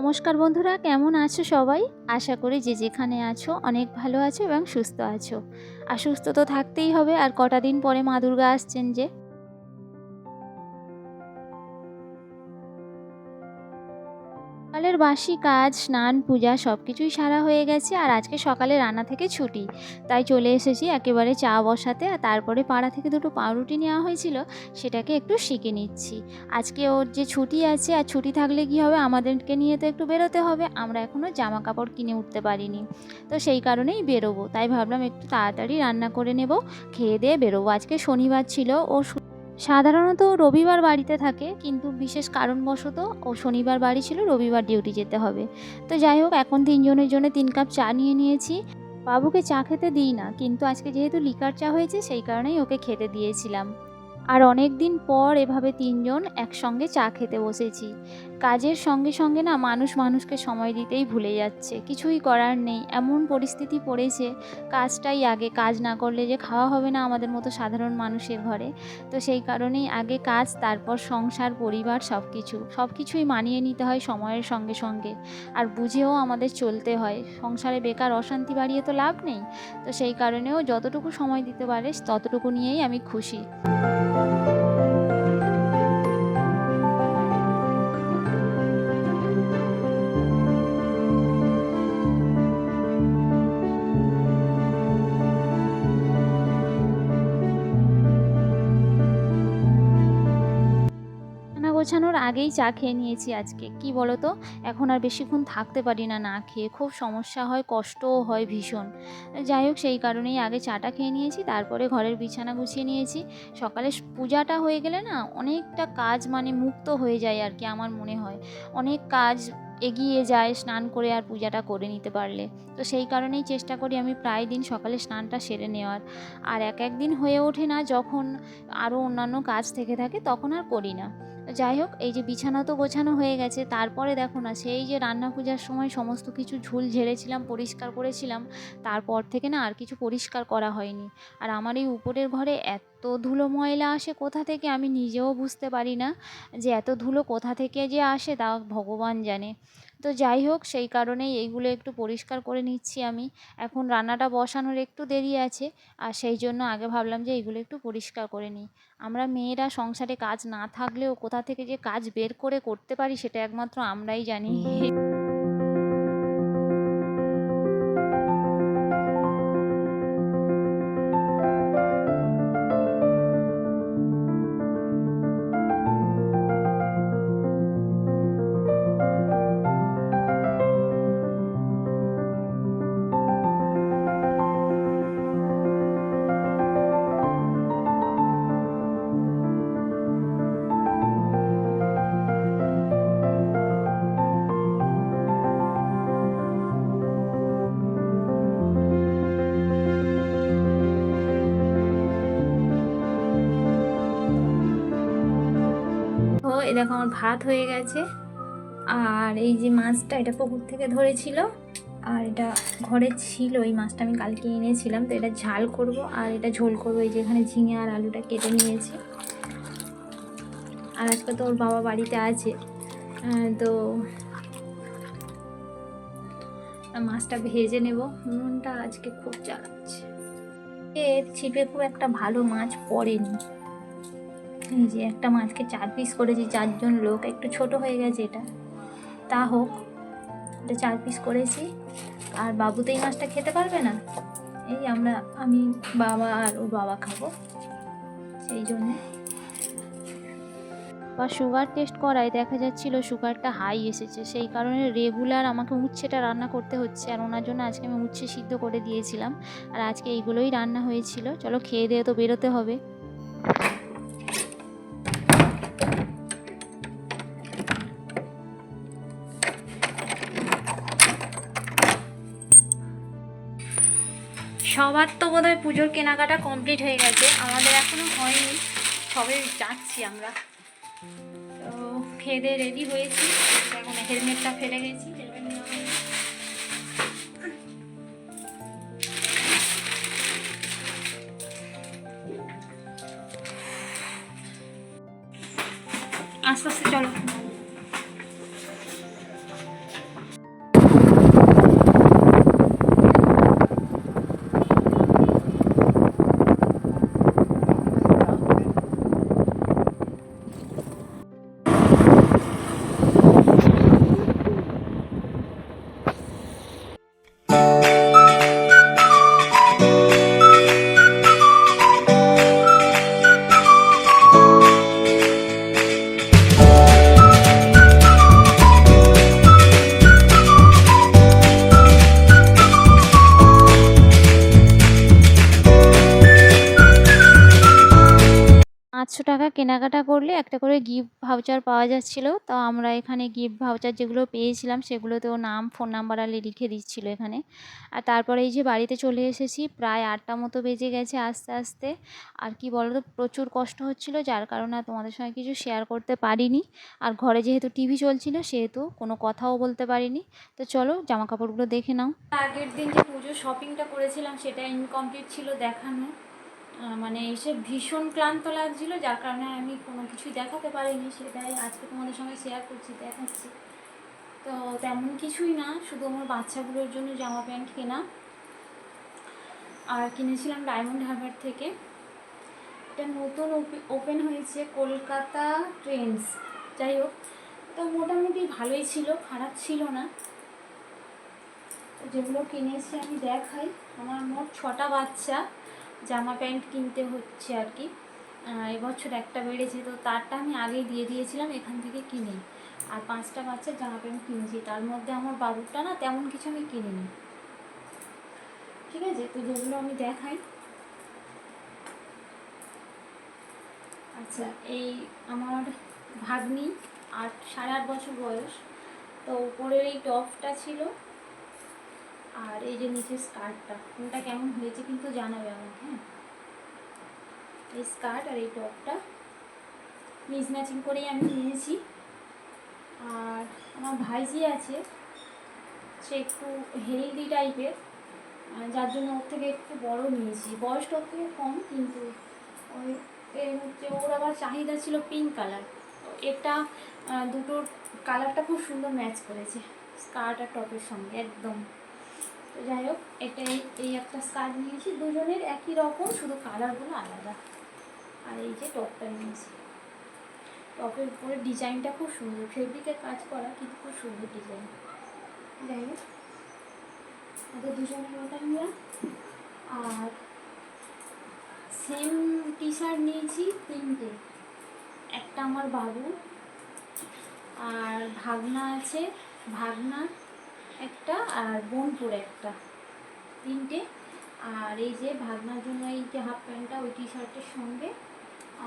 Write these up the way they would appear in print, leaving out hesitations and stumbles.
নমস্কার বন্ধুরা, কেমন আছো সবাই? আশা করি যে যেখানে আছো অনেক ভালো আছো এবং সুস্থ আছো। আর সুস্থ তো থাকতেই হবে, আর কটা দিন পরে মা দুর্গা আসছেন যে। সকালের বাসি কাজ, স্নান, পূজা সব কিছুই সারা হয়ে গেছে। আর আজকে সকালে রান্না থেকে ছুটি, তাই চলে এসেছি একেবারে চা বসাতে। আর তারপরে পাড়া থেকে দুটো পাউরুটি নেওয়া হয়েছিল, সেটাকে একটু সেঁকে নিচ্ছি। আজকে ওর যে ছুটি আছে, আর ছুটি থাকলে কী হবে, আমাদেরকে নিয়ে তো একটু বেরোতে হবে। আমরা এখনও জামা কাপড় কিনে উঠতে পারিনি, তো সেই কারণেই বেরোবো। তাই ভাবলাম একটু তাড়াতাড়ি রান্না করে নেব, খেয়ে দিয়ে বেরোবো। আজকে শনিবার ছিল, ও সাধারণত রবিবার বাড়িতে থাকে, কিন্তু বিশেষ কারণবশত ও শনিবার বাড়ি ছিল, রবিবার ডিউটি যেতে হবে। তো যাই হোক, এখন তিনজনের জন্য 3 কাপ চা নিয়ে নিয়েছি। বাবুকে চা খেতে দিই না, কিন্তু আজকে যেহেতু লিকার চা হয়েছে সেই কারণেই ওকে খেতে দিয়েছিলাম। আর অনেক দিন পর এভাবে তিনজন একসঙ্গে চা খেতে বসেছি। কাজের সঙ্গে সঙ্গে না মানুষ মানুষকে সময় দিতেই ভুলে যাচ্ছে। কিছুই করার নেই, এমন পরিস্থিতি পড়েছে। কাজটাই আগে, কাজ না করলে যে খাওয়া হবে না আমাদের মতো সাধারণ মানুষের ঘরে। তো সেই কারণেই আগে কাজ, তারপর সংসার, পরিবার, সব কিছুই মানিয়ে নিতে হয় সময়ের সঙ্গে সঙ্গে। আর বুঝেও আমাদের চলতে হয়। সংসারে বেকার অশান্তি বাড়িয়ে তো লাভ নেই। তো সেই কারণেও যতটুকু সময় দিতে পারে ততটুকু নিয়েই আমি খুশি। রান্না গোছানোর আগেই চা খেয়ে নিয়েছি আজকে। কি বলো তো, এখন আর বেশিক্ষণ থাকতে পারি না না খেয়ে, খুব সমস্যা হয়, কষ্টও হয় ভীষণ। যাই হোক, সেই কারণেই আগে চাটা খেয়ে নিয়েছি, তারপরে ঘরের বিছানা গুছিয়ে নিয়েছি। সকালে পূজাটা হয়ে গেলে না অনেকটা কাজ মানে মুক্ত হয়ে যায় আর কি, আমার মনে হয়। অনেক কাজ এগিয়ে যায় স্নান করে আর পূজাটা করে নিতে পারলে। তো সেই কারণেই চেষ্টা করি আমি প্রায় দিন সকালে স্নানটা সেরে নেওয়ার। আর এক দিন হয়ে ওঠে না, যখন আরও অন্যান্য কাজ থেকে থাকে তখন আর করি না। যাই হোক, এই যে বিছানা তো গোছানো হয়ে গেছে, তারপরে দেখো না, সেই যে রান্না পূজার সময় সমস্ত কিছু ঝুল ঝেড়েছিলাম, পরিষ্কার করেছিলাম, তারপর থেকে না আর কিছু পরিষ্কার করা হয়নি। আর আমার এই উপরের ঘরে এত ধুলো ময়লা আসে কোথা থেকে আমি নিজেও বুঝতে পারি না, যে এত ধুলো কোথা থেকে যে আসে তা ভগবান জানে। তো যাই হোক, সেই কারণেই এইগুলো একটু পরিষ্কার করে নিচ্ছি আমি। এখন রান্নাটা বসানোর একটু দেরি আছে, আর সেই জন্য আগে ভাবলাম যে এইগুলো একটু পরিষ্কার করে নিই। আমরা মেয়েরা সংসারে কাজ না থাকলেও কোথা থেকে যে কাজ বের করে করতে পারি সেটা একমাত্র আমরাই জানি। তো এই দেখো, আমার ভাত হয়ে গেছে। আর এই যে মাছটা, এটা পুকুর থেকে ধরেছিল, আর এটা ঘরে ছিল। এই মাছটা আমি কালকে এনেছিলাম, তো এটা ঝাল করব আর এটা ঝোল করব। এই যে এখানে ঝিঙে আর আলুটা কেটে নিয়েছি। আর আজকে তো ওর বাবা বাড়িতে আছে, তো মাছটা ভেজে নেব। নুনটা আজকে খুব জ্বালাচ্ছে, এর ছিপে খুব একটা ভালো মাছ পড়েনি। এই যে একটা মাছকে 4 পিস করেছি, 4 জন লোক, একটু ছোট হয়ে গেছে এটা, তা হোক। এটা 4 পিস করেছি। আর বাবু তো এই মাছটা খেতে পারবে না, এই আমি, বাবা আর ওর বাবা খাবো, সেই জন্যে। বা সুগার টেস্ট করায় দেখা যাচ্ছিল সুগারটা হাই এসেছে, সেই কারণে রেগুলার আমাকে উচ্ছেটা রান্না করতে হচ্ছে। আর ওনার জন্য আজকে আমি উচ্ছে সিদ্ধ করে দিয়েছিলাম, আর আজকে এইগুলোই রান্না হয়েছিল। চলো খেয়ে দিয়ে তো বেরোতে হবে। সবার তো বোধহয় পুজোর কেনাকাটা কমপ্লিট হয়ে গেছে, আমাদের এখনো হয়নি, সবে যাচ্ছি আমরা। তো খেয়ে দিয়ে রেডি হয়েছি, এখন হেলমেটটা ফেলে গেছি, হেলমেট নেওয়া হয়নি। আস্তে আস্তে চলো। 500 টাকা কেনাকাটা করলে একটা করে গিফট ভাউচার পাওয়া যাচ্ছিল। তো আমরা এখানে গিফট ভাউচার যেগুলো পেয়েছিলাম সেগুলোতেও নাম, ফোন নাম্বার লিখে দিচ্ছিল এখানে। আর তারপরে এই যে বাড়িতে চলে এসেছি, প্রায় 8টা মতো বেজে গেছে আস্তে আস্তে। আর কি বলো তো, প্রচুর কষ্ট হচ্ছিল, যার কারণে আর তোমাদের সঙ্গে কিছু শেয়ার করতে পারিনি। আর ঘরে যেহেতু টিভি চলছিল সেহেতু কোনো কথাও বলতে পারিনি। তো চলো জামা কাপড়গুলো দেখে নাও। আগের দিন যে পুজোর শপিংটা করেছিলাম সেটা ইনকমপ্লিট ছিল দেখানো। মানে এসে ভীষণ ক্লান্ত লাগছিলো, যার কারণে আমি কোনো কিছুই দেখাতে পারিনি। সেটাই আজকে তোমাদের সঙ্গে শেয়ার করছি, দেখাচ্ছি। তো তেমন কিছুই না, শুধু আমার বাচ্চাগুলোর জন্য জামা প্যান্ট কেনা। আর কিনেছিলাম ডায়মন্ড হারবার থেকে। এটা নতুন ওপেন হয়েছে, কলকাতা ট্রেন্ডস। যাই হোক, তো মোটামুটি ভালোই ছিল, খারাপ ছিল না। যেগুলো কিনেছি আমি দেখাই। আমার মোট 6টা বাচ্চা জামা প্যান্ট কিনতে হচ্ছে আর কি। এবছর একটা বেড়েছে, তো তারটা আমি আগেই দিয়ে দিয়েছিলাম এখান থেকে কিনে। আর 5টা বাচ্চার জামা প্যান্ট কিনেছি, তার মধ্যে আমার বাবুরটা না তেমন কিছু আমি কিনিনি। ঠিক আছে, তো যেগুলো আমি দেখাই। আচ্ছা, এই আমার ভাগ্নি 8 বছর বয়স। তো উপরের এই টপটা ছিল, আর এই যে নিচের স্কার্টটা, কোনটা কেমন হয়েছে কিন্তু জানাবে আমাকে। হ্যাঁ, এই স্কার্ট আর এই টপটা মিস ম্যাচিং করেই আমি নিয়েছি। আর আমার ভাইজি আছে, সে একটু হেলদি টাইপের, যার জন্য ওর থেকে একটু বড় নিয়েছি। বয়সটা ওর থেকে কম, কিন্তু ওই হচ্ছে ওর আবার চাহিদা ছিল পিঙ্ক কালার। এটা দুটোর কালারটা খুব সুন্দর ম্যাচ করেছে স্কার্ট আর টপের সঙ্গে একদম। তো যাই হোক, এটা এই একটা স্কার্ট নিয়েছি, দুজনের একই রকম, শুধু কালারগুলো আলাদা। আর এই যে টপটা নিয়েছি, টপের উপরে ডিজাইনটা খুব সুন্দর, ফেব্রিকের কাজ করা, কিন্তু খুব সুন্দর ডিজাইন। যাই হোক, দুজনের ওটা নিলাম। আর সেম টি শার্ট নিয়েছি 3টে, একটা আমার বাবু, আর ভাগনা আছে, ভাগনা একটা, আর বোনপুর একটা, 3টে। আর এই যে ভাগনার জন্য এই যে হাফ প্যান্টটা ওই টি শার্টের সঙ্গে,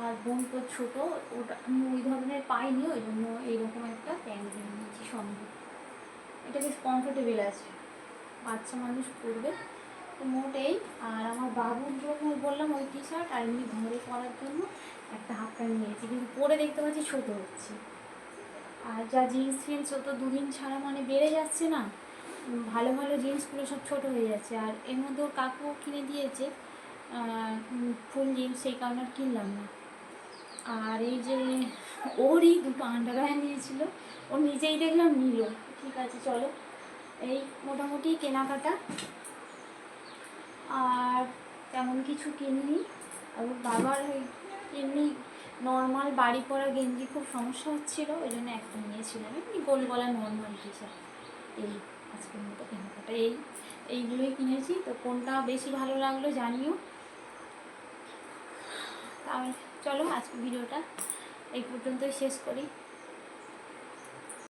আর বোনপুর ছোটো, ওটা আমি ওই ধরনের পাইনি, ওই জন্য এইরকম একটা প্যান্ট কিনে নিয়েছি সঙ্গে। এটা বেশ কমফোর্টেবল আছে, বাচ্চা মানুষ পরবে। তো মোট এই। আর আমার বাবুর জন্য বললাম ওই টি শার্ট, আর এমনি ঘরে পরার জন্য একটা হাফ প্যান্ট নিয়েছি, কিন্তু পরে দেখতে পাচ্ছি ছোটো হচ্ছে। আর যা জিন্স ফিন্স ও তো 2 দিন ছাড়া মানে বেড়ে যাচ্ছে না, ভালো ভালো জিন্সগুলো সব ছোটো হয়ে যাচ্ছে। আর এর মধ্যে ওর কাকু কিনে দিয়েছে ফুল জিন্স, সেই কারণে আর কিনলাম না। আর এই যে ওরই 2টো আন্ডারওয়্যার নিয়েছিল, ও নিজেই দেখলাম নিল। ঠিক আছে, চলো, এই মোটামুটি কেনাকাটা। আর তেমন কিছু কিনিনি। আর বাবার এমনি নর্মাল বাড়ি পরা গেঞ্জি খুব সমস্যা হচ্ছিলো, ওই জন্য একটা নিয়েছিলাম, এমনি গোল গলা নর্মাল টি শার্ট। এই আজকের মতো কেনাকাটা এইগুলোই কিনেছি। তো কোনটা বেশি ভালো লাগলো জানিও। তাহলে চলো আজকে ভিডিওটা এই পর্যন্তই শেষ করি।